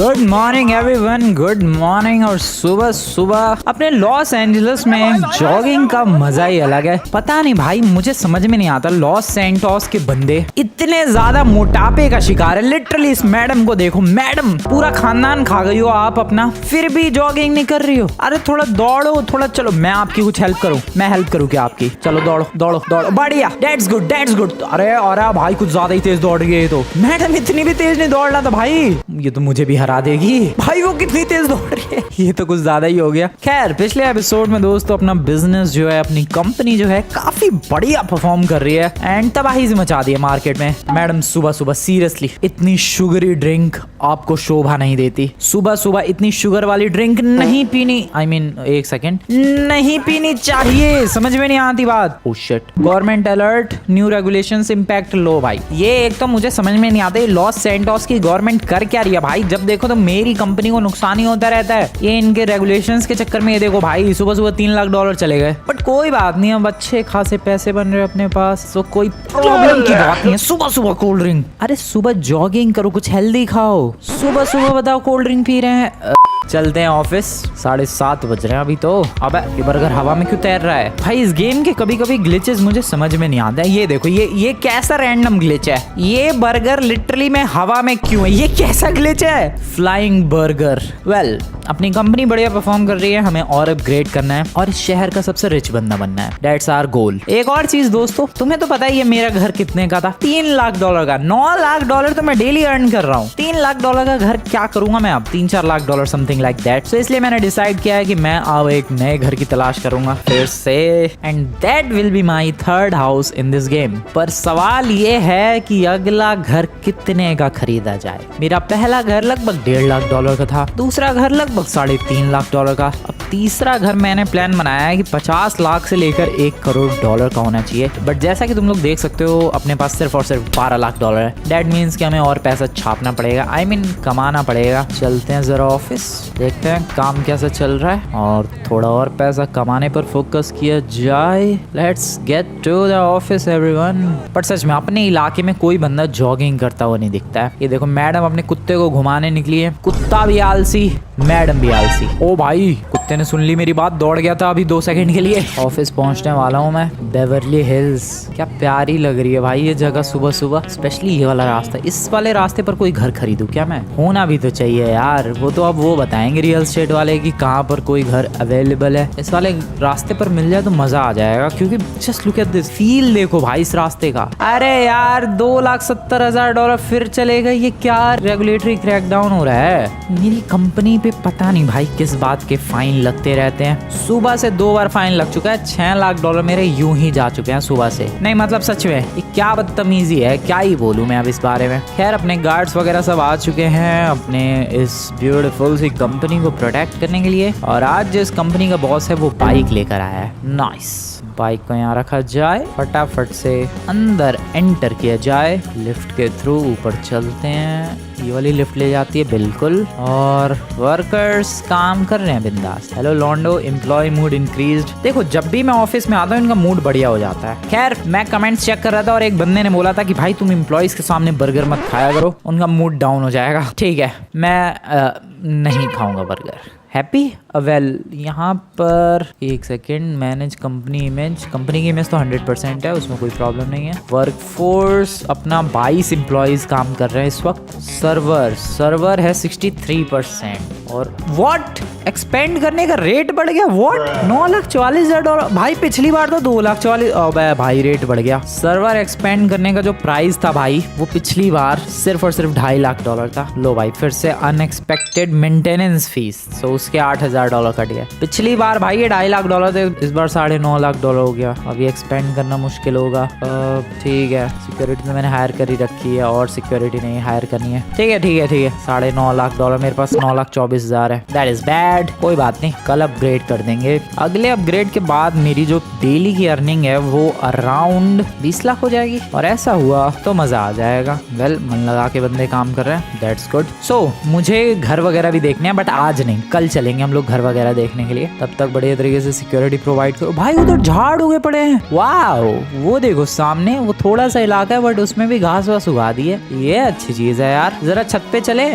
Good morning everyone, good morning. और सुबह सुबह अपने लॉस एंजलिस में जॉगिंग का मजा ही अलग है। पता नहीं भाई, मुझे समझ में नहीं आता लॉस सैंटोस के बंदे इतने ज्यादा मोटापे का शिकार है। लिटरली इस मैडम को देखो, मैडम पूरा खानदान खा गई हो आप अपना, फिर भी जॉगिंग नहीं कर रही हो। अरे थोड़ा दौड़ो, थोड़ा चलो, मैं आपकी कुछ हेल्प करूँ? मैं हेल्प करूँ क्या आपकी? चलो दौड़ो दौड़ो दौड़ो, बढ़िया, दैट्स गुड दैट्स गुड। अरे भाई कुछ ज्यादा ही तेज दौड़ रही है। तो मैडम इतनी भी तेज नहीं दौड़ना था भाई, ये तो मुझे भी हरा देगी भाई। वो कितनी तेज दौड़ रही है, ये तो कुछ ज्यादा ही हो गया। खैर, पिछले एपिसोड में दोस्तों अपना बिजनेस जो है, अपनी कंपनी जो है काफी बढ़िया परफॉर्म कर रही है एंड तबाही से मचा दी है मार्केट में। मैडम सुबह सुबह सीरियसली इतनी शुगरी ड्रिंक आपको शोभा नहीं देती। सुबह सुबह इतनी शुगर वाली ड्रिंक नहीं पीनी, I mean, एक सेकेंड, नहीं पीनी चाहिए। समझ में नहीं आती बात। Oh shit, government alert, new regulations impact लो भाई। ये एक तो मुझे समझ में नहीं आता लॉस सैंटोस की गवर्नमेंट कर क्या रही है भाई। जब देखो तो मेरी कंपनी को नुकसान ही होता रहता है। ये इनके रेगुलेशंस के चक्कर में ये देखो भाई, सुबह सुबह $3 लाख चले गए। बट कोई बात नहीं, अब अच्छे खासे पैसे बन रहे अपने पास, तो कोई प्रॉब्लम की बात नहीं है। सुबह सुबह कोल्ड ड्रिंक, अरे सुबह जॉगिंग करो, कुछ हेल्दी खाओ। सुबह सुबह बताओ कोल्ड ड्रिंक पी रहे हैं। चलते हैं ऑफिस, 7:30 बज रहे हैं अभी तो। अबे ये बर्गर हवा में क्यों तैर रहा है भाई? इस गेम के कभी कभी ग्लिचेस मुझे समझ में नहीं आते हैं। ये देखो, ये कैसा रैंडम ग्लिच है? ये बर्गर लिटरली में हवा में क्यों है? ये कैसा ग्लिच है? Flying burger. वेल, अपनी कंपनी बढ़िया परफॉर्म कर रही है, हमें और अपग्रेड करना है और इस शहर का सबसे रिच बंदा बनना है। That's our goal. एक और चीज दोस्तों, तुम्हें तो पता ही है मेरा घर कितने का था? $3 लाख का। $9 लाख तो मैं डेली अर्न कर रहा हूँ। $3 लाख का घर क्या करूंगा मैं अब? $3-4 लाख समथिंग लाइक दैट। सो इसलिए मैंने डिसाइड किया है कि मैं अब एक नए घर की तलाश करूंगा फिर से, and that will be my third house in this game. पर सवाल ये है कि अगला घर कितने का खरीदा जाए। मेरा पहला घर लगभग $1.5 लाख का था, दूसरा घर लगभग $3.5 लाख का। अब तीसरा घर मैंने प्लान बनाया है कि 50 लाख से लेकर $1 करोड़ का होना चाहिए। बट जैसा कि तुम लोग देख सकते हो, अपने पास सिर्फ और सिर्फ $12 लाख है। दैट मीन्स कि हमें और पैसा छापना पड़ेगा, I mean, कमाना पड़ेगा। चलते हैं जरा ऑफिस, देखते हैं काम कैसा चल रहा है और थोड़ा और पैसा कमाने पर फोकस किया जाए। Let's get to the office everyone. पर सच में अपने इलाके में कोई बंदा जॉगिंग करता हुआ नहीं दिखता है। ये देखो, मैडम अपने कुत्ते को घुमाने निकली है। कुत्ता भी आलसी, मैडम भी आलसी। ओ भाई, कुत्ते ने सुन ली मेरी बात, दौड़ गया था अभी 2 सेकंड के लिए। ऑफिस पहुंचने वाला हूँ मैं, बेवर्ली हिल्स। क्या प्यारी लग रही है भाई ये जगह सुबह सुबह, स्पेशली ये वाला रास्ता। इस वाले रास्ते पर कोई घर खरीदूं क्या मैं? होना भी तो चाहिए यार। वो तो अब वो बताएंगे रियल एस्टेट वाले कि कहाँ पर कोई घर अवेलेबल है। इस वाले रास्ते पर मिल जाए तो मजा आ जाएगा, क्योंकि just look at this, feel देखो भाई इस रास्ते का। अरे यार, $2,70,000 फिर चले गए। ये क्या रेगुलेटरी क्रैकडाउन हो रहा है? मेरी कंपनी पे पता नहीं भाई किस बात के फाइन लगते रहते हैं। सुबह से 2 बार फाइन लग चुका है। $6 लाख मेरे यूं ही जा चुके हैं सुबह से। नहीं मतलब सच में, ये क्या बदतमीजी है, क्या ही बोलूं मैं अब इस बारे में। खैर, अपने गार्ड्स वगैरह सब आ चुके हैं अपने इस ब्यूटीफुल सी कंपनी को प्रोटेक्ट करने के लिए। और आज जिस कंपनी का बॉस है वो बाइक लेकर आया है। नाइस, बाइक को यहाँ रखा जाए, फटाफट से अंदर एंटर किया जाए, लिफ्ट के थ्रू ऊपर चलते हैं। ये वाली लिफ्ट ले जाती है बिल्कुल, और वर्कर्स काम कर रहे हैं बिंदास। हेलो लॉन्डो, एम्प्लॉय मूड इंक्रीज्ड। देखो, जब भी मैं ऑफिस में आता हूँ इनका मूड बढ़िया हो जाता है। खैर, मैं कमेंट्स चेक कर रहा था और एक बंदे ने बोला था कि भाई तुम एम्प्लॉयज के सामने बर्गर मत खाया करो, उनका मूड डाउन हो जाएगा। ठीक है, मैं नहीं खाऊंगा बर्गर। हैप्पी? वेल, यहाँ पर एक second, manage company image. Company की इमेज तो 100% है, उसमें कोई प्रॉब्लम नहीं है। वर्कफोर्स अपना 22 एम्प्लॉयज काम कर रहे हैं इस वक्त। सर्वर है 63%। और व्हाट, एक्सपेंड करने का रेट बढ़ गया? व्हाट, $9,44,000? भाई पिछली बार तो $2,44,000। भाई रेट बढ़ गया। सर्वर एक्सपेंड करने का जो प्राइस था भाई, वो पिछली बार सिर्फ और सिर्फ $2.5 लाख था। लो भाई, फिर से अनएक्सपेक्टेड मेंटेनेंस फीस, तो उसके $8,000 कट गया। पिछली बार भाई ये $2.5 लाख थे, इस बार $9.5 लाख हो गया। अभी एक्सपेंड करना मुश्किल होगा। ठीक है, सिक्योरिटी तो मैंने हायर कर ही रखी है, और सिक्योरिटी नहीं हायर करनी है। ठीक है, $9.5 लाख, मेरे पास $9,24,000 है। That is bad. बैड, कोई बात नहीं, कल अपग्रेड कर देंगे। अगले अपग्रेड के बाद मेरी जो डेली की अर्निंग है वो अराउंड 20 लाख हो जाएगी, और ऐसा हुआ तो मजा आ जाएगा। वेल, मन लगा के बंदे काम कर रहे हैं, दैट्स गुड। सो मुझे घर वगैरह भी देखने हैं, बट आज नहीं, कल चलेंगे हम लोग घर वगैरह देखने के लिए। तब तक बढ़िया तरीके से सिक्योरिटी प्रोवाइड करो। भाई उधर झाड़ उगे पड़े हैं, वाओ, वो देखो सामने, वो थोड़ा सा इलाका है बट उसमें भी घास वास उगा दी है, ये अच्छी चीज है यार। जरा छत पे चले,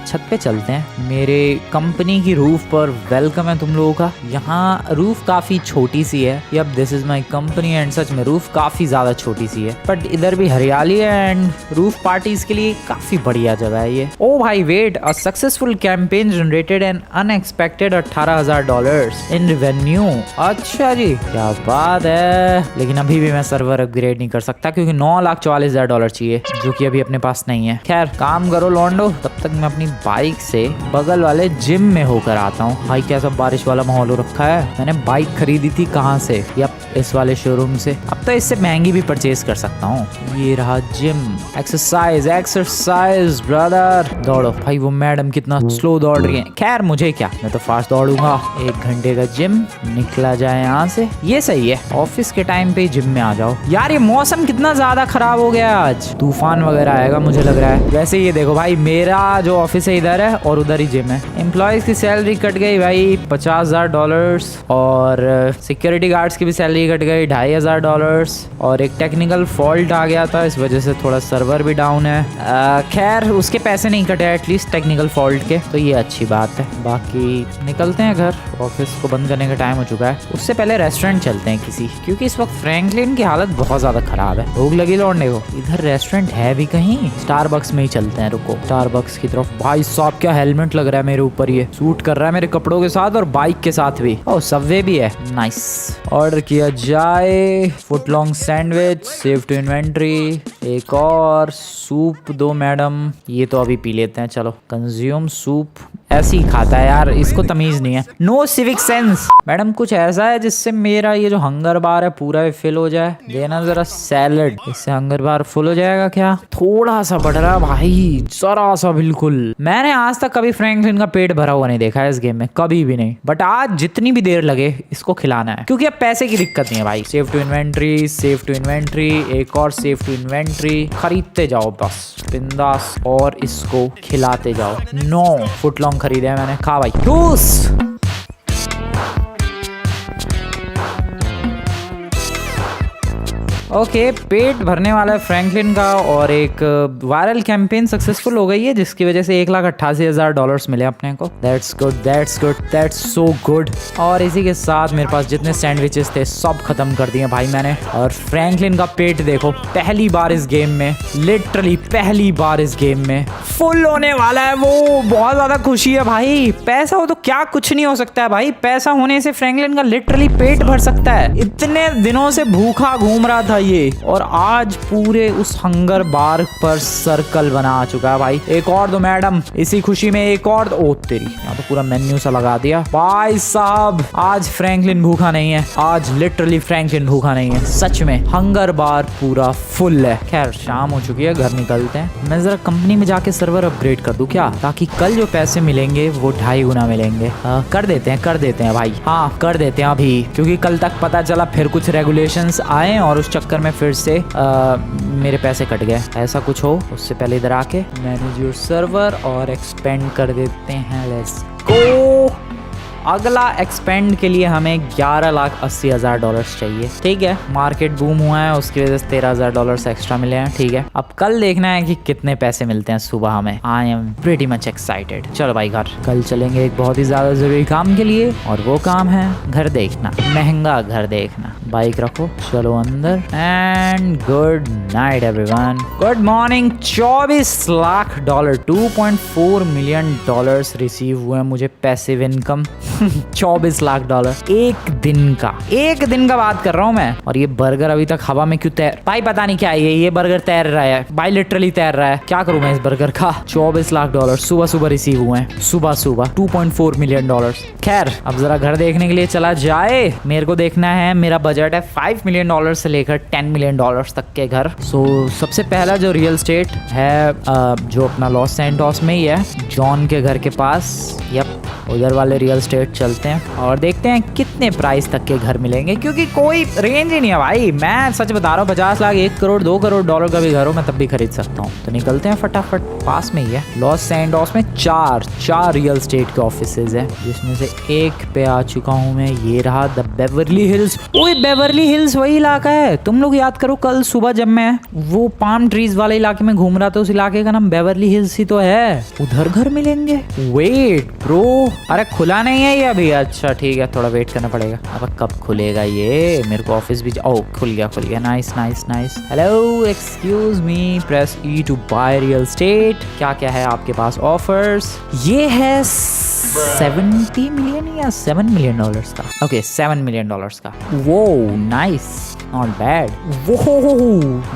छत पे चलते हैं। मेरे कंपनी की रूफ पर वेलकम है तुम लोगों का। यहाँ रूफ काफी छोटी सी है, yup this is my company, and सच में रूफ काफी ज्यादा छोटी सी है, बट इधर भी हरियाली है एंड रूफ पार्टीज के लिए काफी बढ़िया जगह है ये। ओ भाई wait, a successful campaign generated an unexpected $18,000 in revenue. अच्छा जी, क्या बात है। लेकिन अभी भी मैं सर्वर अपग्रेड नहीं कर सकता क्योंकि $9,44,000 चाहिए, जो कि अभी अपने पास नहीं है। खैर काम करो लॉन्डो, तब तक मैं अपनी बाइक से बगल वाले जिम में होकर आता हूँ। भाई क्या सब बारिश वाला माहौल हो रखा है। मैंने बाइक खरीदी थी कहाँ से, या इस वाले शोरूम से। अब तो इससे महंगी भी परचेज कर सकता हूँ। ये रहा जिम। एक्सरसाइज एक्सरसाइज ब्रदर, दौड़ो। भाई वो मैडम कितना स्लो दौड़ रही है। खैर मुझे क्या, मैं तो फास्ट दौड़ूंगा। 1 घंटे का जिम, निकला जाए यहाँ से, ये सही है। ऑफिस के टाइम पे जिम में आ जाओ। यार ये मौसम कितना ज्यादा खराब हो गया, आज तूफान वगैरह आएगा मुझे लग रहा है। वैसे ये देखो भाई, मेरा जो ऑफिस है इधर है और उधर ही जिम है। एम्प्लॉयज की सैलरी कट गई भाई $50,000, और सिक्योरिटी गार्ड्स की भी सैलरी कट गई $2,500, और एक टेक्निकल फॉल्ट आ गया था, इस वजह से थोड़ा सर्वर भी डाउन है। खैर उसके पैसे नहीं कटे एटलीस्ट टेक्निकल फॉल्ट के, तो ये अच्छी बात है। बाकी निकलते हैं घर, ऑफिस को बंद करने का टाइम हो चुका है। उससे पहले रेस्टोरेंट चलते हैं किसी, क्योंकि इस वक्त फ्रैंकलिन की हालत बहुत ज्यादा खराब है। भूख लगी लौटने को। इधर रेस्टोरेंट है भी कहीं? स्टारबक्स में ही चलते हैं, रुको स्टारबक्स की तरफ। भाई साहब क्या हेलमेट लग रहा है मेरे ऊपर, ये सूट कर रहा है मेरे कपड़ों के साथ और बाइक के साथ भी। ओह सबवे भी है, नाइस। ऑर्डर किया जाए, foot long sandwich, save to inventory, एक और सूप दो मैडम। ये तो अभी पी लेते हैं, चलो। कंज्यूम सूप, ऐसे ही खाता है यार, इसको तमीज नहीं है। No civic sense. मैडम कुछ ऐसा है जिससे मेरा ये जो हंगर बार है पूरा फिल हो जाए, देना जरा सैलड, इससे हंगर बार फुल हो जाएगा क्या? थोड़ा सा बढ़ रहा भाई, जरा सा, बिल्कुल। मैंने आज तक कभी फ्रैंकलिन का पेट भरा हुआ नहीं देखा है इस गेम में, कभी भी नहीं। बट आज जितनी भी देर लगे इसको खिलाना है, क्योंकि अब पैसे की दिक्कत नहीं है भाई। Save to inventory, save to inventory, एक और सेव टू इन्वेंट्री, खरीदते जाओ बस बिंदास, और इसको खिलाते जाओ। नो फुट लॉन्ग खरीदे है मैंने, खा भाई जूस। ओके, पेट भरने वाला है फ्रैंकलिन का, और एक वायरल कैंपेन सक्सेसफुल हो गई है जिसकी वजह से $1,88,000 मिले अपने को। That's good, that's good, that's so good. और इसी के साथ मेरे पास जितने सैंडविचेस थे सब खत्म कर दिए भाई मैंने। और फ्रैंकलिन का पेट देखो, पहली बार इस गेम में, लिटरली पहली बार इस गेम में फुल होने वाला है वो। बहुत ज्यादा खुशी है भाई। पैसा हो तो क्या कुछ नहीं हो सकता है भाई। पैसा होने से फ्रैंकलिन का लिटरली पेट भर सकता है। इतने दिनों से भूखा घूम रहा था ये, और आज पूरे उस हंगर बार पर सर्कल बना चुका है भाई। एक और दो मैडम, इसी खुशी में एक और। ओ तेरी, यहाँ तो पूरा मेन्यू सा लगा दिया भाई साहब। आज फ्रैंकलिन भूखा नहीं है, आज लिटरली फ्रैंकलिन भूखा नहीं है, सच में हंगर बार पूरा फुल है। खैर शाम हो चुकी है, घर निकलते हैं। मैं जरा कंपनी में जाके सर्वर अपग्रेड कर दूं क्या, ताकि कल जो पैसे मिलेंगे वो 2.5 गुना मिलेंगे। कर देते हैं भाई, हाँ कर देते हैं अभी, क्योंकि कल तक पता चला फिर कुछ रेगुलेशंस आए और उस चक्कर में फिर से मेरे पैसे कट गए। ऐसा कुछ हो उससे पहले इधर आके मैनेज योर सर्वर और एक्सपेंड कर देते हैं। Let's go. अगला एक्सपेंड के लिए हमें $11,80,000 चाहिए। ठीक है, मार्केट बूम हुआ है, उसकी वजह से $13,000 एक्स्ट्रा मिले हैं। ठीक है, अब कल देखना है कि कितने पैसे मिलते हैं सुबह हमें। I am pretty much excited. चलो भाई घर, कल चलेंगे एक बहुत ही ज्यादा जरूरी काम के लिए, और वो काम है घर देखना, महंगा घर देखना। बाइक रखो, चलो अंदर, and good night everyone. Good morning. $24 lakh, $2.4 million receive हुए मुझे पैसिव इनकम। $24 लाख एक दिन का बात कर रहा हूँ मैं। और ये बर्गर अभी तक हवा में क्यों तैर, भाई पता नहीं क्या है ये बर्गर तैर रहा है भाई, लिटरली तैर रहा है। क्या करूँ मैं इस बर्गर का। $24 लाख सुबह रिसीव हुए हैं, सुबह $2.4 मिलियन। खैर अब जरा घर देखने के लिए चला जाए। मेरे को देखना है, मेरा बजट है $5 मिलियन से लेकर $10 मिलियन तक के घर। सो सबसे पहला जो रियल स्टेट है जो अपना लॉस सैंटोस में ही है, जॉन के घर के पास। यप, उधर वाले रियल स्टेट चलते हैं और देखते हैं कितने प्राइस तक के घर मिलेंगे, क्योंकि कोई रेंज ही नहीं है भाई। मैं सच बता रहा हूँ, 50 लाख, 1 करोड़, 2 करोड़ डॉलर का भी घर हो मैं तब भी खरीद सकता हूँ। तो निकलते हैं फटाफट, पास में ही है। लॉस सैंटोस में चार रियल स्टेट के ऑफिसेज है, जिसमें से एक पे आ चुका हूँ मैं। ये रहा द बेवर्ली हिल्स। ओए बेवर्ली हिल्स वही इलाका है, तुम लोग याद करो कल सुबह जब मैं वो पाम ट्रीज वाले इलाके में घूम रहा था, उस इलाके का नाम बेवर्ली हिल्स ही तो है। उधर घर मिलेंगे। वेट ब्रो, अरे खुला नहीं है ये अभी? अच्छा ठीक है, थोड़ा वेट करना पड़ेगा। अब कब खुलेगा ये? मेरे को ऑफिस भी ओ खुल गया। Nice nice nice. Hello excuse me, press E to buy real estate. क्या क्या है आपके पास ऑफर्स? ये है 70 मिलियन या $7 मिलियन का। ओके 7 मिलियन का। वो नाइस, नॉट बैड। वो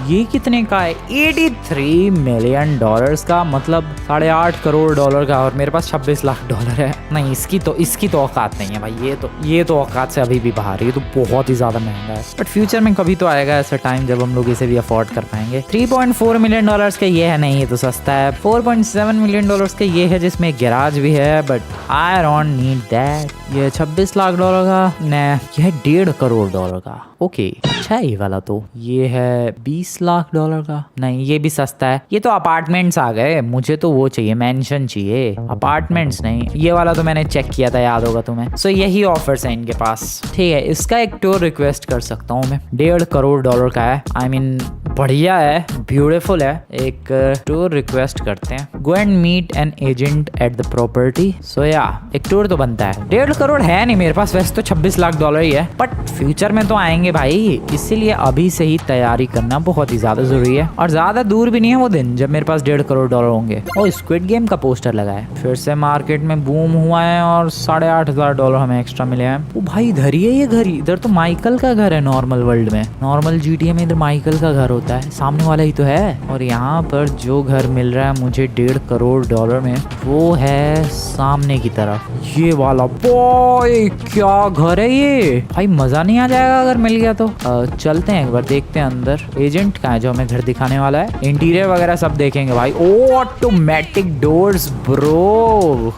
ये कितने का है? 83 मिलियन डॉलर्स का, मतलब $8.5 करोड़ डॉलर का। और मेरे पास $26 लाख है। नहीं इसकी तो औकात नहीं है भाई। ये तो औकात से अभी भी बाहर है। ये तो बहुत ही ज्यादा महंगा है, बट फ्यूचर में कभी तो आएगा ऐसा टाइम जब हम लोग इसे भी अफोर्ड कर पाएंगे। $3.4 मिलियन का ये है। नहीं ये तो सस्ता है। $4.7 मिलियन का ये है, जिसमें गैराज भी है, but I don't need that. ये $26 लाख का। न ये है $1.5 करोड़ का। ओके अच्छा है ये वाला। तो ये है $20 लाख का। नहीं ये भी सस्ता है। ये तो अपार्टमेंट्स आ गए, मुझे तो वो चाहिए, मैंशन चाहिए, अपार्टमेंट्स नहीं। ये वाला तो मैंने चेक किया था, याद होगा तुम्हें। सो यही ऑफर्स है इनके पास। ठीक है, इसका एक टूर रिक्वेस्ट कर सकता हूँ मैं। $1.5 करोड़ का है। आई मीन बढ़िया है, ब्यूटीफुल है। एक टूर रिक्वेस्ट करते हैं। Go and meet an agent at the property. So या एक टूर तो बनता है। $1.5 करोड़ है नहीं मेरे पास, वैसे तो $26 लाख ही है, बट फ्यूचर में तो आएंगे भाई, इसीलिए अभी से ही तैयारी करना बहुत ही ज्यादा जरूरी है। और ज्यादा दूर भी नहीं है वो दिन जब मेरे पास $1.5 करोड़ होंगे। और स्क्विड गेम का पोस्टर लगा है, फिर से मार्केट में बूम हुआ है और $8,500 हमें एक्स्ट्रा मिले हैं। वो भाई इधर ही है ये घर। इधर तो माइकल का घर है नॉर्मल वर्ल्ड में, नॉर्मल GTA में इधर माइकल का घर होता है, सामने वाला ही तो है। और यहाँ पर जो घर मिल रहा है मुझे $1.5 करोड़ में, वो है सामने की तरफ ये वाला। बॉय क्या घर है ये भाई, मजा नहीं आ जाएगा अगर मिल गया तो। चलते हैं एक बार, देखते हैं अंदर एजेंट कहाँ है जो हमें घर दिखाने वाला है। इंटीरियर वगैरह सब देखेंगे भाई। Automatic doors bro.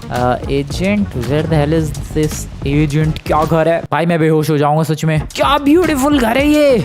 Agent, where the hell is this agent? क्या घर है भाई, मैं बेहोश हो जाऊंगा सच में। क्या ब्यूटीफुल घर है ये।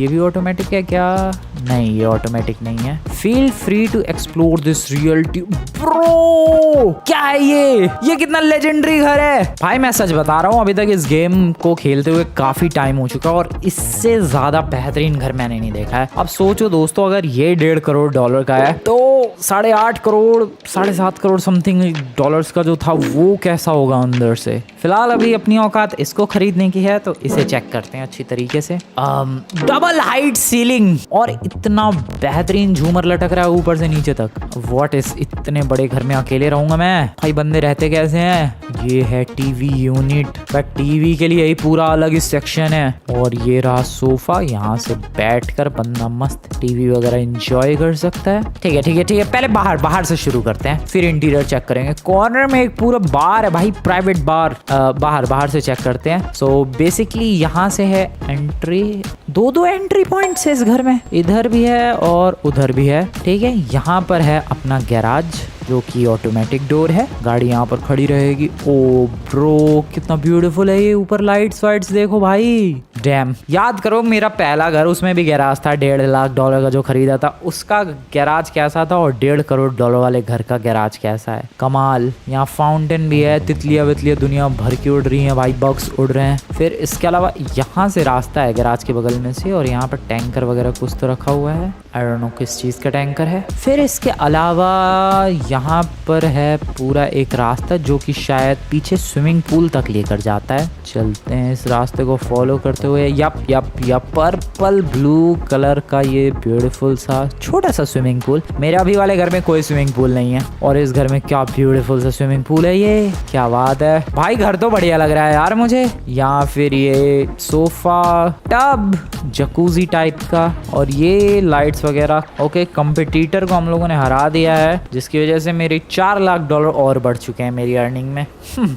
ये भी ऑटोमेटिक है क्या? नहीं ये ऑटोमेटिक नहीं है। Feel free to explore this reality bro. क्या है ये कितना लेजेंडरी घर है भाई। मैं सच बता रहा हूँ, अभी तक इस गेम को खेलते हुए काफी टाइम हो चुका और इससे ज्यादा बेहतरीन घर मैंने नहीं देखा है। अब सोचो दोस्तों, अगर ये $1.5 करोड़ का है तो $8.5 करोड़, $7.5 करोड़ समथिंग डॉलर्स का जो था वो कैसा होगा अंदर से। फिलहाल अभी अपनी औकात इसको खरीदने की है, तो इसे चेक करते हैं अच्छी तरीके से। डबल हाइट सीलिंग और इतना बेहतरीन झूमर लटक रहा है ऊपर से नीचे तक। व्हाट इज, इतने बड़े घर में अकेले रहूंगा मैं भाई? बंदे रहते कैसे हैं? ये है टीवी यूनिट, बट टीवी के लिए ही पूरा अलग ही सेक्शन है। और ये रहा सोफा, यहाँ से बैठकर बंदा मस्त टीवी वगैरह एंजॉय कर सकता है। ठीक है, पहले बाहर से शुरू करते हैं, फिर इंटीरियर चेक करेंगे। कॉर्नर में एक पूरा बार है भाई, प्राइवेट बार। बाहर से चेक करते हैं। सो बेसिकली यहाँ से है एंट्री। दो एंट्री पॉइंट्स है इस घर में, इधर भी है और उधर भी है। ठीक है, यहाँ पर है अपना गैराज जो कि ऑटोमेटिक डोर है, गाड़ी यहाँ पर खड़ी रहेगी। ओ ब्रो कितना ब्यूटीफुल है ये, ऊपर लाइट्स वाइट्स देखो भाई। डैम, याद करो मेरा पहला घर, उसमें भी गैराज था। $1.5 लाख का जो खरीदा था उसका गैराज कैसा था, और $1.5 करोड़ वाले घर का गैराज कैसा है। कमाल। यहाँ फाउंटेन भी है, तितलियां वितलियां दुनिया भर की उड़ रही हैं भाई, बग्स उड़ रहे हैं। फिर इसके अलावा यहाँ से रास्ता है गैराज के बगल में से, और यहाँ पर टैंकर वगैरह कुछ तो रखा हुआ है, आई डोंट नो किस चीज का टैंकर है। फिर इसके अलावा यहाँ पर है पूरा एक रास्ता जो कि शायद पीछे स्विमिंग पूल तक लेकर जाता है। चलते हैं इस रास्ते को फॉलो करते हुए। यप पर्पल ब्लू कलर का ये ब्यूटीफुल सा छोटा सा स्विमिंग पूल। मेरे अभी वाले घर में कोई स्विमिंग पूल नहीं है, और इस घर में क्या ब्यूटीफुल सा स्विमिंग पूल है ये, क्या बात है भाई। घर तो बढ़िया लग रहा है यार मुझे। यहाँ फिर ये सोफा, टब, जकूजी टाइप का, और ये लाइट्स पिलर्स वगैरह। ओके, कंपटीटर को हम लोगों ने हरा दिया है, जिसकी वजह से मेरे $4 लाख और बढ़ चुके हैं मेरी अर्निंग में।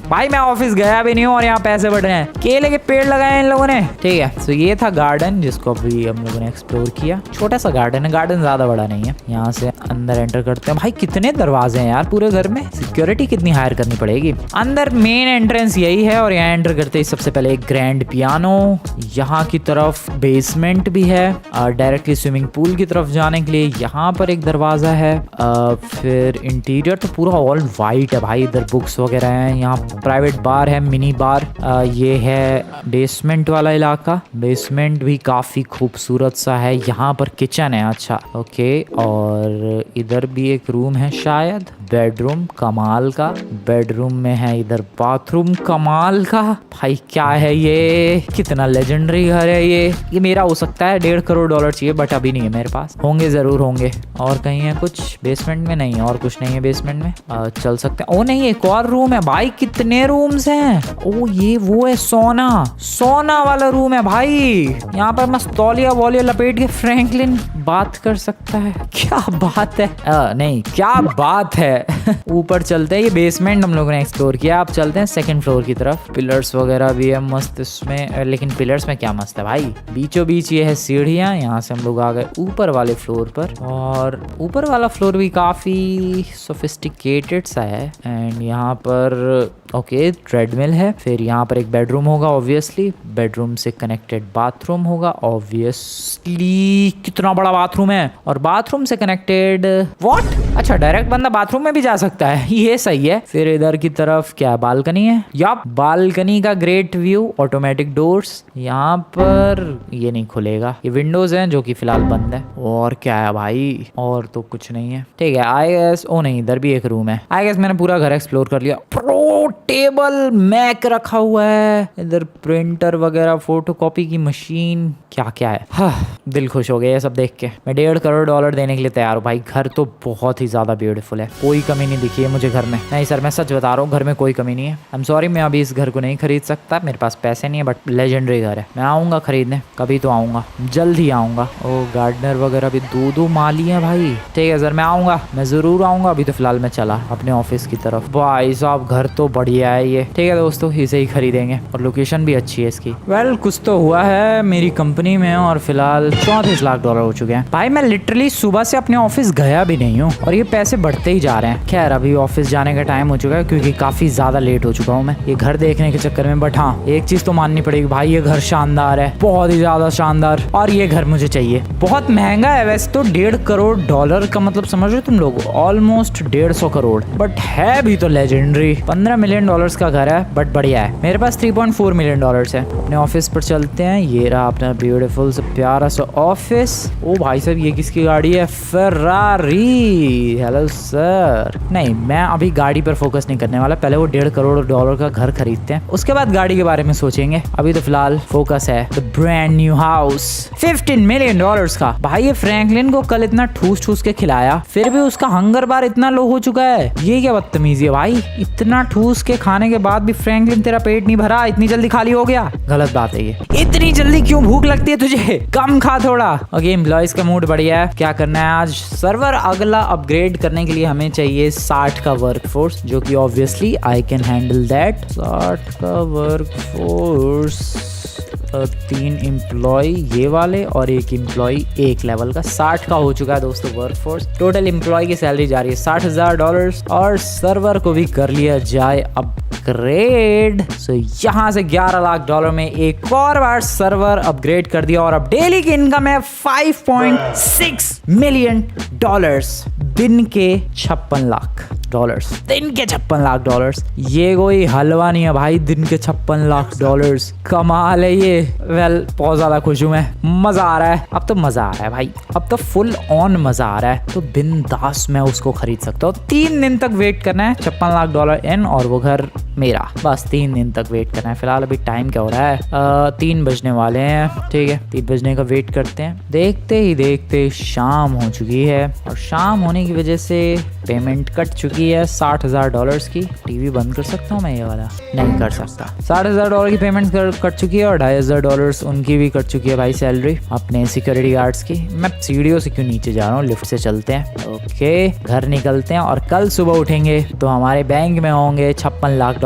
भाई मैं ऑफिस गया भी नहीं हूँ और यहाँ पैसे बढ़ रहे हैं। केले के पेड़ लगाए हैं इन लोगों ने। ठीक है, तो ये था गार्डन जिसको अभी हम लोगों ने एक्सप्लोर किया। छोटा सा गार्डन है, गार्डन ज्यादा बड़ा नहीं है। यहाँ से अंदर एंटर करते हैं। भाई कितने दरवाजे हैं यार पूरे घर में, सिक्योरिटी कितनी हायर करनी पड़ेगी। अंदर मेन एंट्रेंस यही है और यहाँ एंटर करते ही सबसे पहले एक ग्रैंड पियानो, यहाँ की तरफ बेसमेंट भी है और डायरेक्टली स्विमिंग पूल की तरफ जाने के लिए यहाँ पर एक दरवाजा है। फिर इंटीरियर तो पूरा ऑल वाइट है भाई। इधर बुक्स वगैरह हैं, यहाँ प्राइवेट बार है, मिनी बार। ये है बेसमेंट वाला इलाका। बेसमेंट भी काफी खूबसूरत सा है। यहाँ पर किचन है। अच्छा ओके, और इधर भी एक रूम है शायद, बेडरूम कमाल का। बेडरूम में है इधर बाथरूम कमाल का। भाई क्या है ये, कितना लेजेंडरी घर है ये मेरा हो सकता है। $1.5 करोड़ चाहिए बट अभी नहीं है मेरे पास, होंगे जरूर होंगे। और कहीं है कुछ बेसमेंट में? नहीं, और कुछ नहीं है बेसमेंट में। चल सकते हैं। ओ नहीं, एक और रूम है भाई। कितने रूम्स हैं? ओ ये वो है सोना वाला रूम है भाई। यहाँ पर मस्त तौलिया वौलिया लपेट के फ्रैंकलिन बात कर सकता है। क्या बात है। नहीं क्या बात है। ऊपर चलते हैं। ये बेसमेंट हम लोगों ने एक्सप्लोर किया। आप चलते हैं सेकंड फ्लोर की तरफ। पिलर्स वगैरह भी है मस्त इसमें, लेकिन पिलर्स में क्या मस्त है भाई, बीचों बीच ये है सीढ़ियाँ। यहाँ से हम लोग आ गए ऊपर वाले फ्लोर पर, और ऊपर वाला फ्लोर भी काफी सोफिस्टिकेटेड सा है। एंड यहाँ पर ओके ट्रेडमिल है। फिर यहाँ पर एक बेडरूम होगा ऑब्वियसली, बेडरूम से कनेक्टेड बाथरूम होगा ऑब्वियसली। कितना बड़ा बाथरूम है, और बाथरूम से कनेक्टेड व्हाट, अच्छा डायरेक्ट बंदा बाथरूम में भी जा सकता है, ये सही है। फिर इधर की तरफ क्या बालकनी है, या बालकनी का ग्रेट व्यू, ऑटोमेटिक डोर्स। यहाँ पर ये नहीं खुलेगा, ये विंडोज हैं जो कि फिलहाल बंद है। और क्या है भाई, और तो कुछ नहीं है। ठीक है आई गेस, ओ नहीं इधर भी एक रूम है। आई गेस मैंने पूरा घर एक्सप्लोर कर लिया। प्रो टेबल मैक रखा हुआ है, इधर प्रिंटर वगैरह, फोटोकॉपी की मशीन, क्या क्या है। हाँ, दिल खुश हो गया ये सब देख के। मैं $1.5 करोड़ देने के लिए तैयार हूँ भाई। घर तो बहुत ही ज्यादा ब्यूटीफुल है, कोई कमी नहीं दिखी है मुझे घर में। नहीं सर मैं सच बता रहा हूँ, घर में कोई कमी नहीं है। आई एम सॉरी, मैं अभी इस घर को नहीं खरीद सकता, मेरे पास पैसे नहीं है, बट लेजेंडरी घर है। मैं आऊंगा खरीदने, कभी तो आऊंगा, जल्द ही आऊंगा। ओ गार्डनर वगैरह भी दो माली है भाई। ठीक है सर मैं आऊंगा, मैं जरूर आऊंगा। अभी तो फिलहाल मैं चला अपने ऑफिस की तरफ। भाई साहब घर तो बढ़िया है ये। ठीक है दोस्तों, इसे ही खरीदेंगे, और लोकेशन भी अच्छी है इसकी। वेल कुछ तो हुआ है मेरी कंपनी में, और फिलहाल $34 लाख हो चुके हैं भाई। मैं लिटरली सुबह से अपने ऑफिस गया भी नहीं हूँ, और ये पैसे बढ़ते ही जा रहे हैं। खैर अभी ऑफिस जाने का टाइम हो चुका है, क्योंकि काफी ज्यादा लेट हो चुका हूँ मैं ये घर देखने के चक्कर में। बट हाँ एक चीज तो माननी पड़ेगी भाई, ये घर शानदार है, बहुत ही ज्यादा शानदार, और ये घर मुझे चाहिए। बहुत महंगा है वैसे तो, $1.5 करोड़ का मतलब समझ रहे हो तुम लोग, ऑलमोस्ट 150 करोड़, बट है भी तो लेजेंडरी। $15 मिलियन का घर है, बट बढ़िया है। मेरे पास $3.4 मिलियन है। अपने ऑफिस पर चलते हैं। ये रहा अपना ब्यूटीफुल सा प्यारा सा ऑफिस। ओ भाई साहब ये किसकी गाड़ी है, फेरारी। Hello sir. नहीं मैं अभी गाड़ी पर फोकस नहीं करने वाला, पहले वो $1.5 करोड़ का घर खरीदते हैं, उसके बाद गाड़ी के बारे में सोचेंगे। अभी तो फिलहाल फोकस है the brand new house, $15 million का। भाई ये फ्रैंकलिन को कल इतना ठूस के खिलाया, फिर भी उसका हंगर बार इतना लो हो चुका है। ये क्या बदतमीजी है भाई, इतना ठूस के खाने के बाद भी फ्रैंकलिन तेरा पेट नहीं भरा, इतनी जल्दी खाली हो गया, गलत बात है ये। इतनी जल्दी क्यों भूख लगती है तुझे, कम खा थोड़ा। ओके एम्प्लॉइज का मूड बढ़िया है। क्या करना है आज, सर्वर अगला अपग्रेड करने के लिए हमें चाहिए 60 का वर्कफोर्स, जो कि obviously I can handle that. 60 का वर्कफोर्स, 3 एम्प्लॉय ये वाले और 1 एम्प्लॉय 1 लेवल का। 60 का हो चुका है दोस्तों वर्कफोर्स। टोटल एम्प्लॉय की सैलरी जा रही है $60,000, और सर्वर को भी कर लिया जाए अपग्रेड। सो यहाँ से $11 लाख में एक और बार सर्वर अपग्रेड कर दिया, और अब डेली की इनकम है $5.6 मिलियन। दिन के $56 लाख, दिन के $56 लाख। ये कोई हलवा नहीं है भाई, दिन के $56 लाख, कमाल है ये। वेल बहुत ज्यादा खुश हूँ मैं, मजा आ रहा है। अब तो मजा आ रहा है भाई, अब तो फुल ऑन मजा आ रहा है, तो बिंदास मैं उसको खरीद सकता हूँ। 3 दिन तक वेट करना है, $56 लाख इन, और वो घर मेरा। बस 3 दिन तक वेट करना है। फिलहाल अभी टाइम क्या हो रहा है, 3 बजने वाले हैं। ठीक है 3 बजने का वेट करते हैं। देखते ही देखते शाम हो चुकी है, और शाम होने की वजह से पेमेंट कट चुकी की है $60,000 की। टीवी बंद कर सकता हूँ मैं ये वाला? नहीं कर सकता। $60,000 की पेमेंट कट चुकी है और $2,500 उनकी भी कट चुकी है भाई सैलरी अपने सिक्योरिटी गार्ड्स की। मैं सीढ़ियों से क्यों नीचे जा रहा हूँ, लिफ्ट से चलते हैं। ओके, घर निकलते हैं और कल सुबह उठेंगे तो हमारे बैंक में होंगे $56 लाख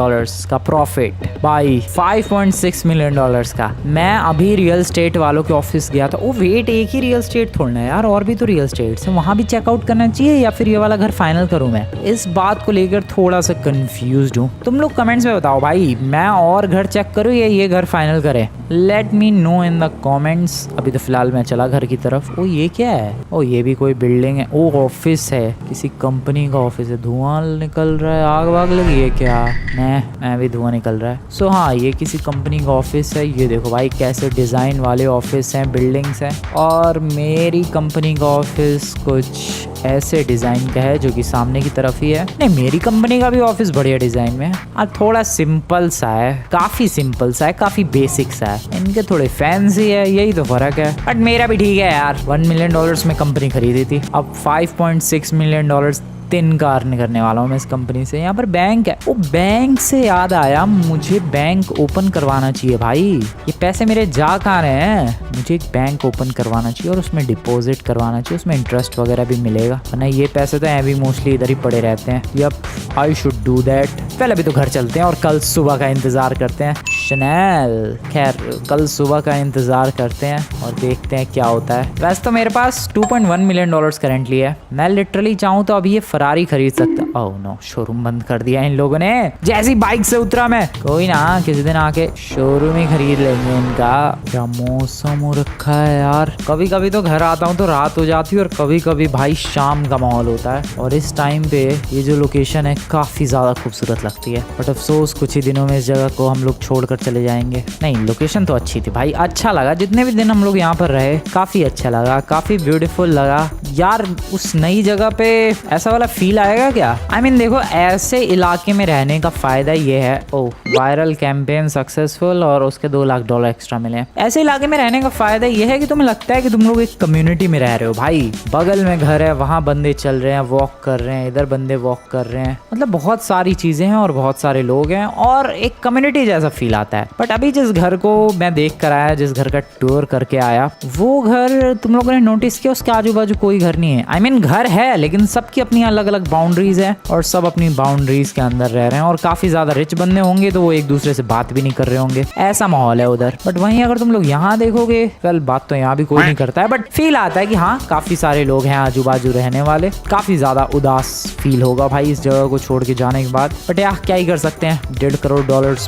का प्रॉफिट भाई, $5.6 मिलियन का। मैं अभी रियल स्टेट वालों के ऑफिस गया था। ओ वेट, एक ही रियल स्टेट थोड़ा यार, और भी तो रियल स्टेट है, वहां भी चेकआउट करना चाहिए या फिर ये वाला घर फाइनल करूं मैं? इस बात को लेकर थोड़ा सा कंफ्यूज्ड हूँ। तुम लोग कमेंट्स में बताओ भाई, मैं और घर चेक करूँ या ये घर फाइनल करे? Late me know in the comments. अभी तो फिलहाल मैं चला घर की तरफ। ओ ये क्या है? ओ ये भी कोई बिल्डिंग है। ओ ऑफिस है, किसी कंपनी का ऑफिस है। धुआं निकल रहा है, आग वाग लगी है क्या? मैं भी धुआं निकल रहा है। सो हाँ, ये किसी कंपनी का ऑफिस है। ये देखो भाई कैसे डिजाइन वाले ऑफिस हैं, बिल्डिंग्स हैं। और मेरी कंपनी का ऑफिस कुछ ऐसे डिजाइन का है जो कि सामने की तरफ ही है। नहीं, मेरी कंपनी का भी ऑफिस बढ़िया डिजाइन में है। थोड़ा सिंपल सा है, काफी सिंपल सा है, काफी बेसिक सा है। इनके थोड़े फैंसी है, यही तो फर्क है। बट मेरा भी ठीक है यार। $1 मिलियन में कंपनी खरीदी थी, अब $5.6 मिलियन 3 का अर्न करने वाला हूँ मैं इस कंपनी से। यहाँ पर बैंक है। वो बैंक से याद आया, मुझे बैंक ओपन करवाना चाहिए भाई। ये पैसे मेरे जा कहाँ रहे हैं? मुझे एक बैंक ओपन करवाना चाहिए और उसमें डिपॉजिट करवाना चाहिए, उसमें इंटरेस्ट वगैरह भी मिलेगा। वरना ये पैसे तो भी मोस्टली इधर ही पड़े रहते हैं। Yup, I should do that. पहले अभी तो घर चलते हैं और कल सुबह का इंतजार करते हैं। शनेल, खैर कल सुबह का इंतजार करते हैं और देखते हैं क्या होता है। वैसे तो मेरे पास $2.1 मिलियन करेंटली है। मैं लिटरली चाहूँ तो अभी ये फरारी खरीद सकता। ओह नो, शोरूम बंद कर दिया इन लोगों ने। जैसी बाइक से उतरा मैं, कोई ना किसी दिन आके शोरूम ही खरीद लेंगे इनका। क्या मौसम हो रखा है यार। कभी कभी तो घर आता हूँ तो रात हो जाती है और कभी कभी भाई शाम का माहौल होता है। और इस टाइम पे ये जो लोकेशन है काफी ज्यादा खूबसूरत लगती है। बट अफसोस कुछ ही दिनों में इस जगह को हम लोग छोड़कर चले जाएंगे। नहीं, लोकेशन तो अच्छी थी भाई, अच्छा लगा। जितने भी दिन हम लोग यहाँ पर रहे काफी अच्छा लगा, काफी ब्यूटीफुल लगा यार। उस नई जगह पे ऐसा वाला फील आएगा क्या? I mean, देखो ऐसे इलाके में रहने का फायदा ये है। ओह, वायरल कैंपेन सक्सेसफुल और उसके $2 लाख एक्स्ट्रा मिले। ऐसे इलाके में रहने का फायदा ये है कि तुम्हें लगता है कि तुम लोग एक कम्युनिटी में रह रहे हो भाई। बगल में घर है, वहाँ बंदे चल रहे हैं, वॉक कर रहे हैं, इधर बंदे वॉक कर रहे हैं। मतलब बहुत सारी चीजें हैं और बहुत सारे लोग हैं और एक कम्युनिटी जैसा फील आता है। बट अभी जिस घर को मैं देख कर आया, जिस घर का टूर करके आया, वो घर तुम लोगों ने नोटिस किया उसके आजू बाजू कोई घर नहीं है। I mean, घर है लेकिन सबकी अपनी अलग अलग बाउंड्रीज है और सब अपनी बाउंड्रीज के अंदर रह रहे हैं। और काफी ज्यादा रिच बंदे होंगे तो वो एक दूसरे से बात भी नहीं कर रहे होंगे, ऐसा माहौल है उधर। बट वहीं अगर तुम लोग यहाँ देखोगे, वेल बात तो यहाँ भी कोई नहीं करता है, बट फील आता है कि हाँ काफी सारे लोग हैं आजू बाजू रहने वाले। काफी ज्यादा उदास फील होगा भाई इस जगह को छोड़ के जाने के बाद। बट यार क्या ही कर सकते हैं, $1.5 करोड़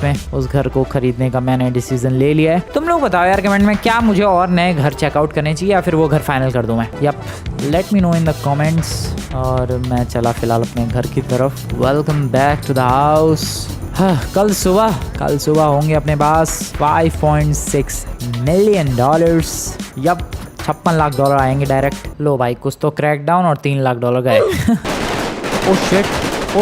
में उस घर को खरीदने का मैंने डिसीजन ले लिया है। तुम लोग बताओ यार कमेंट में, क्या मुझे और नए घर चेकआउट करने चाहिए या फिर वो घर फाइनल कर दूं मैं? Yup, let me know in the comments. और मैं चला फिलहाल अपने घर की तरफ। Welcome back to the house. कल सुबह होंगे अपने पास $5.6 मिलियन। यप, $56 लाख आएंगे डायरेक्ट। लो भाई, कुछ तो क्रैक डाउन और $3 लाख गए। ओ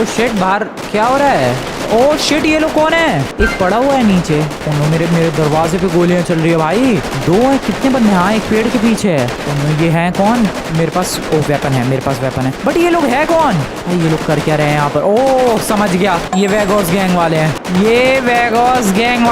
शिट, बाहर क्या हो रहा है? ओ शिट, ये लोग कौन है? एक पड़ा हुआ है नीचे। मेरे दरवाजे पे गोलियां चल रही है भाई। 2 है, कितने बंदे? हाँ, एक पेड़ के पीछे है। ये है कौन? मेरे पास वेपन है। बट ये लोग है कौन? ये लोग कर क्या रहे हैं यहाँ पर? ओह समझ गया, ये वेगोस गैंग वाले हैं।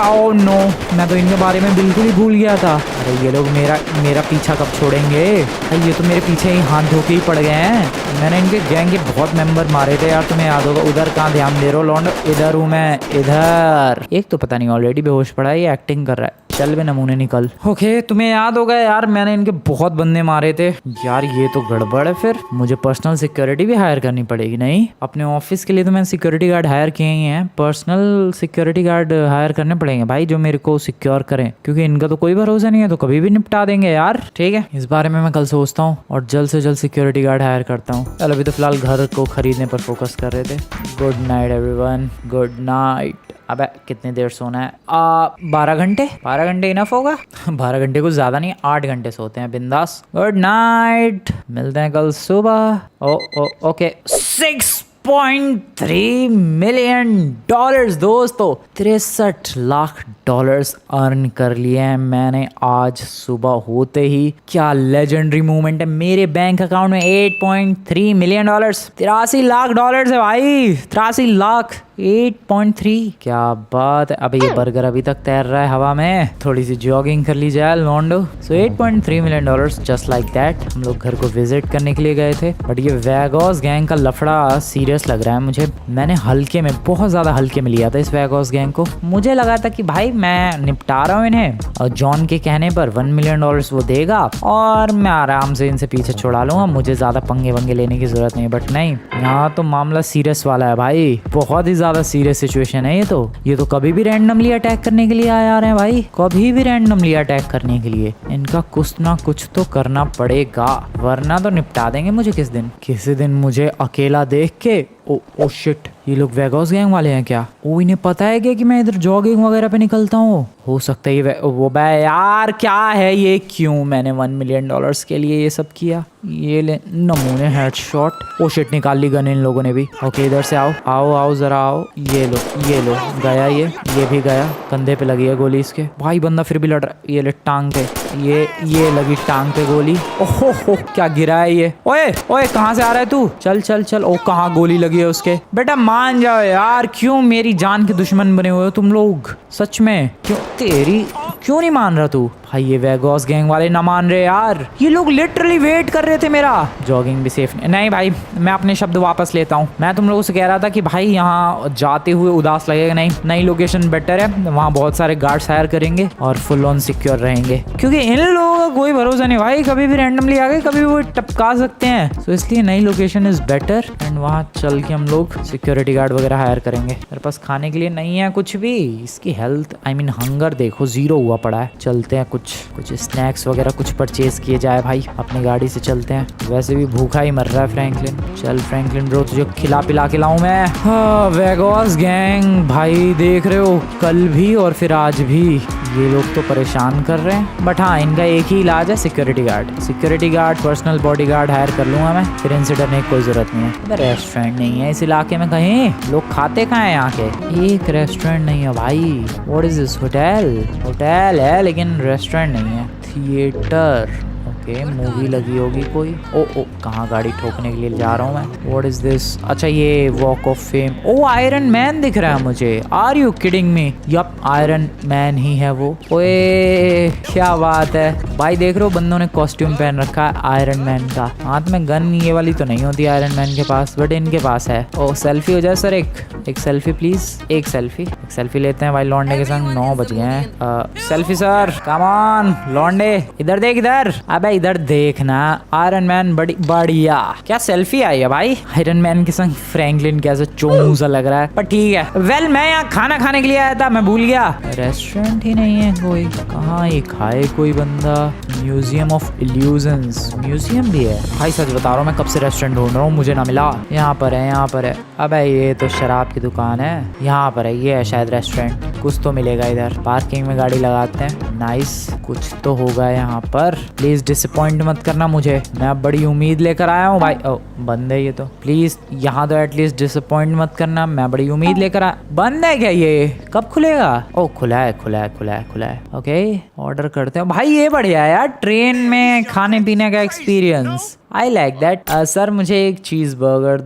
ओह नो, मैं तो इनके बारे में बिल्कुल ही भूल गया था। अरे ये लोग मेरा पीछा कब छोड़ेंगे? ये तो मेरे पीछे ही हाथ धो के ही पड़ गए हैं। मैंने इनके गैंग के बहुत मेंबर मारे थे यार, तुम्हें याद होगा। उधर कहाँ ध्यान दे रहे हो लौंडो? इधर हूँ मैं, इधर। एक तो पता नहीं ऑलरेडी बेहोश पड़ा है, ये एक्टिंग कर रहा है। चल बे नमूने निकल। ओके, तुम्हें याद होगा यार मैंने इनके बहुत बंदे मारे थे यार। ये तो गड़बड़ है, फिर मुझे पर्सनल सिक्योरिटी भी हायर करनी पड़ेगी। नहीं, अपने ऑफिस के लिए तो मैंने सिक्योरिटी गार्ड हायर किए ही हैं, पर्सनल सिक्योरिटी गार्ड हायर करने पड़ेंगे भाई जो मेरे को सिक्योर करें, क्योंकि इनका तो कोई भरोसा नहीं है, तो कभी भी निपटा देंगे यार। ठीक है, इस बारे में मैं कल सोचता हूँ और जल्द से जल्द सिक्योरिटी गार्ड हायर करता हूँ। चल अभी तो फिलहाल घर को खरीदने पर फोकस कर रहे थे। Good night everyone, good night. अबे कितनी देर सोना है? 12 घंटे। 12 घंटे इनफ होगा? 12 घंटे कुछ ज्यादा नहीं, 8 घंटे सोते हैं बिंदास। गुड नाइट, मिलते हैं कल सुबह। ओके, $6.3 मिलियन दोस्तों, $63 लाख डॉलर्स अर्न कर लिए हैं मैंने आज सुबह होते ही। क्या लेजेंडरी मूवमेंट है। मेरे बैंक अकाउंट में 8.3 मिलियन डॉलर्स, 83 लाख डॉलर्स है भाई। 83 लाख 8.3, क्या बात है। अबे ये बर्गर अभी तक तैर रहा है हवा में, थोड़ी सी जॉगिंग कर ली जाए लॉन्डो। सो 8.3 million dollars just like that. हम लोग घर को विजिट करने के लिए गए थे, बट ये वेगॉस गैंग का लफड़ा सीरियस लग रहा है मुझे। मैंने हल्के में, बहुत ज्यादा हल्के में लिया था इस वेगॉस गैंग को। मुझे लगा था कि भाई मैं निपटा रहा हूँ इन्हें, और जॉन के कहने पर 1 मिलियन डॉलर्स वो देगा और मैं आराम से इनसे पीछे छुड़ा लूंगा, मुझे ज्यादा पंगे वंगे लेने की जरूरत नहीं। बट नहीं, यहाँ तो मामला सीरियस वाला है भाई, बहुत ही ज्यादा सीरियस सिचुएशन है ये तो कभी भी रैंडमली अटैक करने के लिए आ रहे हैं भाई, कभी भी रैंडमली अटैक करने के लिए। इनका कुछ ना कुछ तो करना पड़ेगा, वरना तो निपटा देंगे मुझे किसी दिन मुझे अकेला देख के। ओ शिट, ये लोग वेगॉस गैंग वाले हैं क्या? ओ, इन्हें पता है क्या कि मैं इधर जॉगिंग वगैरह पे निकलता हूँ? हो सकता है ये वो बे यार, क्या है ये? क्यों मैंने 1 मिलियन डॉलर्स के लिए ये सब किया? ये ले नमूने हेडशॉट। ओ शिट, निकाल ली गन इन लोगों ने भी। ओके, इधर से आओ जरा आओ। ये लो गया, ये भी गया। कंधे पे लगी है गोली इसके। भाई बंदा फिर भी लड़ रहा है। ये ले टांग पे, ये लगी टांग पे गोली। ओहो, क्या गिरा है ये? ओए कहाँ से आ रहा है तू? चल। ओ, कहाँ गोली लगी है उसके? बेटा मान जाओ यार, क्यों मेरी जान के दुश्मन बने हुए हो तुम लोग? सच में क्यों नहीं मान रहा तू? भाई ये वेगॉस गैंग वाले ना मान रहे यार। ये लोग लिटरली वेट कर रहे थे मेरा। जॉगिंग भी सेफ नहीं भाई, मैं अपने शब्द वापस लेता हूँ। मैं तुम लोगों से कह रहा था कि भाई यहाँ जाते हुए उदास लगेगा नहीं। नई लोकेशन बेटर है, वहाँ बहुत सारे गार्ड्स हायर करेंगे और फुल ऑन सिक्योर रहेंगे, क्योंकि इन लोगों का कोई भरोसा नहीं भाई, कभी भी रैंडमली आ गए, कभी भी वो टपका सकते हैं। तो इसलिए नई लोकेशन इज बेटर, एंड वहाँ चल के हम लोग सिक्योरिटी गार्ड वगैरह हायर करेंगे। मेरे पास खाने के लिए नहीं है कुछ भी। इसकी हेल्थ हंगर देखो 0 हुआ पड़ा है। चलते हैं कुछ स्नैक्स वगैरह कुछ परचेज किए जाए भाई, अपनी गाड़ी से चलते हैं। वैसे भी भूखा ही मर रहा है फ्रैंकलिन। चल फ्रैंकलिन ब्रो, तुझे खिला पिला के लाऊं मैं। वेगॉस गैंग भाई देख रहे हो, कल भी और फिर आज भी ये लोग तो परेशान कर रहे हैं। बट हाँ, इनका एक ही इलाज है, security guard, personal body guard hire कर लूंगा मैं, फिर इनसे डरने की कोई जरूरत नहीं है। रेस्टोरेंट नहीं है इस इलाके में कहीं, लोग खाते कहाँ हैं यहाँ के? एक रेस्टोरेंट नहीं है भाई। What is this? होटल है लेकिन रेस्टोरेंट नहीं है। थिएटर, ओके, मूवी लगी होगी कोई। ओ कहाँ गाड़ी ठोकने के लिए जा रहा हूँ मैं? What is this? अच्छा, ये walk of fame. Oh, iron man दिख रहा है मुझे। Are you kidding me? Yup, iron man ही है वो। ओए क्या बात है भाई, देख रहे हो बंदों ने कॉस्ट्यूम पहन रखा है आयरन मैन का। हाथ में गन ये वाली तो नहीं होती आयरन मैन के पास, बट इनके पास है। ओ, सेल्फी हो जाए सर, एक सेल्फी प्लीज। एक सेल्फी लेते हैं भाई लौंडे के संग। 9 बज गए हैं। सेल्फी सर, कम ऑन लौंडे, इधर देख इधर। अबे इधर देखना। आयरन मैन बढ़िया। क्या सेल्फी आई है भाई आयरन मैन के संग? फ्रैंकलिन कैसे चोमू सा लग रहा है, पर ठीक है। वेल, मैं यहाँ खाना खाने के लिए आया था, मैं भूल गया। रेस्टोरेंट ही नहीं है कोई, कहाँ ये खाए कोई बंदा? म्यूजियम ऑफ इल्यूजन्स, म्यूजियम भी है भाई। सच बता रहा हूँ, मैं कब से रेस्टोरेंट ढूंढ रहा हूँ, मुझे ना मिला। यहाँ पर है। अबे ये तो शराब की दुकान है। यहाँ पर है, ये है शायद रेस्टोरेंट। कुछ तो मिलेगा इधर। पार्किंग में गाड़ी लगाते हैं। नाइस, कुछ तो होगा यहाँ पर। प्लीज डिसअपॉइंट मत करना मुझे, मैं बड़ी उम्मीद लेकर आया हूँ भाई। ओ, बंद है ये तो। प्लीज यहाँ तो एटलीस्ट डिसअपॉइंट मत करना, मैं बड़ी उम्मीद लेकर आया। बंद है क्या ये? कब खुलेगा? ओ, खुला है। ओके, ऑर्डर करते हैं भाई। ये बढ़िया है यार, ट्रेन में खाने पीने का experience. I like that. Sir मुझे एक चीज बर्गर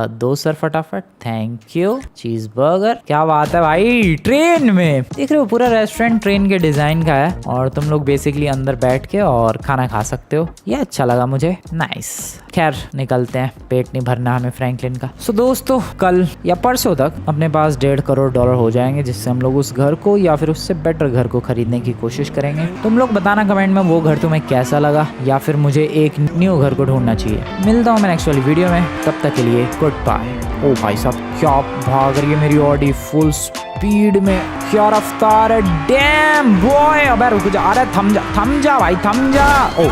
दो सर फटाफट। Thank you. चीज बर्गर, क्या बात है भाई। ट्रेन में देख रहे हो, पूरा रेस्टोरेंट ट्रेन के डिजाइन का है, और तुम लोग बेसिकली अंदर बैठ के और खाना खा सकते हो। ये अच्छा लगा मुझे। नाइस। खैर निकलते हैं, पेट नहीं भरना हमें फ्रैंकलिन का। सो दोस्तों, कल या परसों तक अपने पास $1.5 करोड़ हो जाएंगे, जिससे हम लोग उस घर को या फिर उससे बेटर घर को खरीदने की कोशिश करेंगे। तुम लोग बताना कमेंट में वो घर तुम्हें कैसा लगा, या फिर मुझे एक न्यू घर को ढूंढना चाहिए। मिलता हूँ मैं नेक्स्ट वाली वीडियो में, तब तक के लिए गुड बाय। ओ भाई साहब, क्या भाग रही है मेरी ऑडी फुल स्पीड में, क्या रफ्तार है। डैम बॉय, अबे रुक जा। अरे थम जा भाई, थम जा। ओ